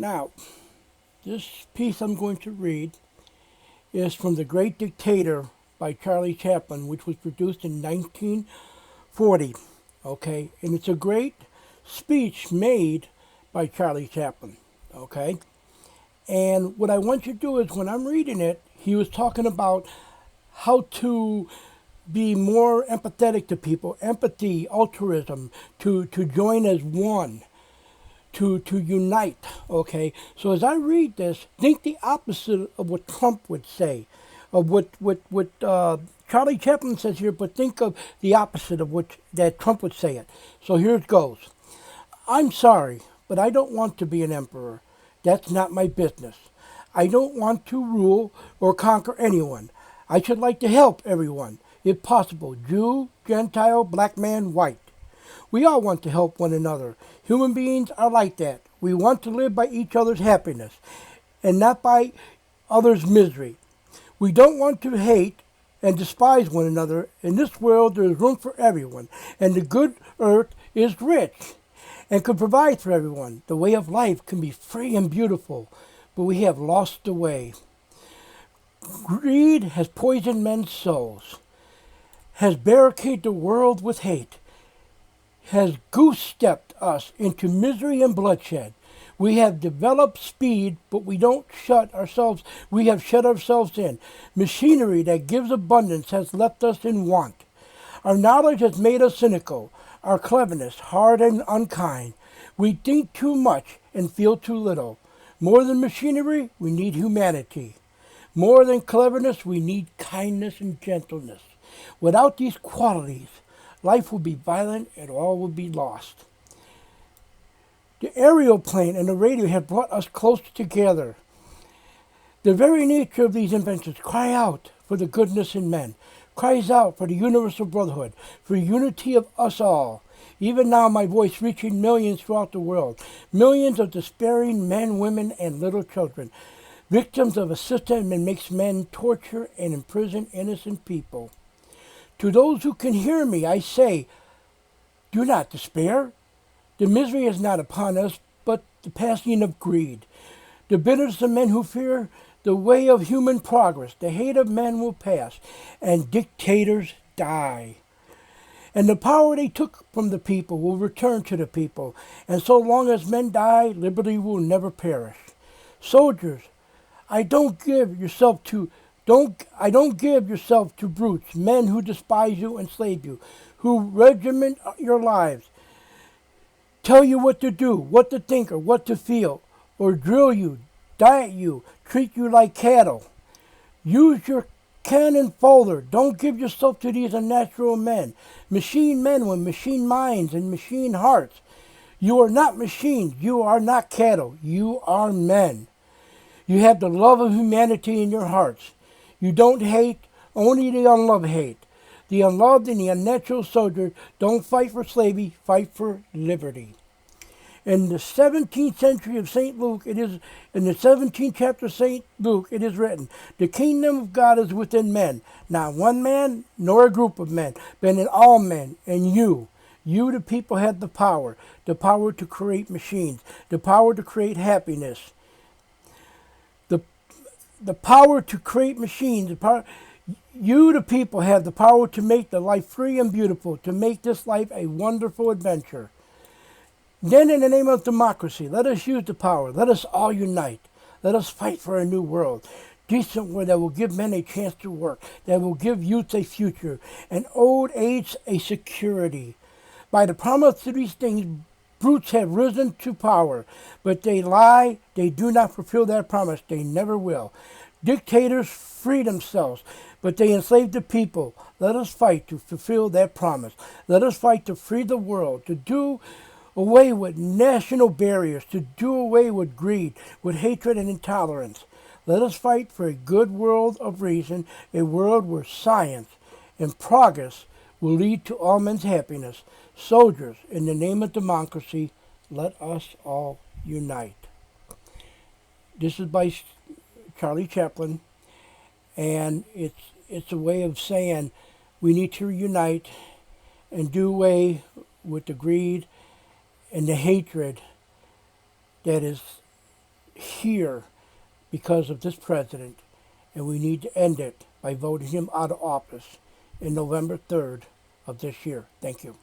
Now, this piece I'm going to read is from The Great Dictator by Charlie Chaplin, which was produced in 1940. Okay, and it's a great speech made by Charlie Chaplin. Okay, and what I want you to do is when I'm reading it, he was talking about how to be more empathetic to people, empathy, altruism, to join as one, to unite. Okay, so as I read this, think the opposite of what Trump would say, of what Charlie Chaplin says here, but think of the opposite of what that Trump would say it. So here it goes. I'm sorry, but I don't want to be an emperor. That's not my business. I don't want to rule or conquer anyone. I should like to help everyone, if possible, Jew, Gentile, black man, white. We all want to help one another. Human beings are like that. We want to live by each other's happiness and not by others' misery. We don't want to hate and despise one another. In this world, there is room for everyone, and the good earth is rich and could provide for everyone. The way of life can be free and beautiful, but we have lost the way. Greed has poisoned men's souls, has barricaded the world with hate, has goose-stepped us into misery and bloodshed. We have developed speed, but we don't shut ourselves. We have shut ourselves in. Machinery that gives abundance has left us in want. Our knowledge has made us cynical, our cleverness hard and unkind. We think too much and feel too little. More than machinery, we need humanity. More than cleverness, we need kindness and gentleness. Without these qualities, life will be violent and all will be lost. The aerial plane and the radio have brought us closer together. The very nature of these inventions cry out for the goodness in men, cries out for the universal brotherhood, for unity of us all. Even now my voice reaching millions throughout the world, millions of despairing men, women, and little children, victims of a system that makes men torture and imprison innocent people. To those who can hear me, I say, do not despair. The misery is not upon us, but the passing of greed. The bitterness of men who fear the way of human progress. The hate of men will pass, and dictators die. And the power they took from the people will return to the people. And so long as men die, liberty will never perish. Soldiers, I don't give yourself to brutes, men who despise you, enslave you, who regiment your lives, tell you what to do, what to think, or what to feel, or drill you, diet you, treat you like cattle. Use your cannon fodder. Don't give yourself to these unnatural men with machine minds and machine hearts. You are not machines. You are not cattle. You are men. You have the love of humanity in your hearts. You don't hate, only the unloved hate. The unloved and the unnatural soldier don't fight for slavery, fight for liberty. In the 17th century of St. Luke, in the 17th chapter of St. Luke, it is written, the kingdom of God is within men, not one man, nor a group of men, but in all men, and you. You, the people, have the power to create machines, the power to create happiness, the power to create machines, you, the people, have the power to make the life free and beautiful, to make this life a wonderful adventure. Then in the name of democracy, let us use the power. Let us all unite. Let us fight for a new world. Decent world that will give men a chance to work, that will give youth a future, and old age a security. By the promise of these things, brutes have risen to power, but they lie. They do not fulfill their promise. They never will. Dictators free themselves, but they enslave the people. Let us fight to fulfill that promise. Let us fight to free the world, to do away with national barriers, to do away with greed, with hatred and intolerance. Let us fight for a good world of reason, a world where science and progress will lead to all men's happiness. Soldiers, in the name of democracy, let us all unite. This is by Charlie Chaplin, and it's a way of saying we need to unite and do away with the greed and the hatred that is here because of this president, and we need to end it by voting him out of office in November 3rd of this year. Thank you.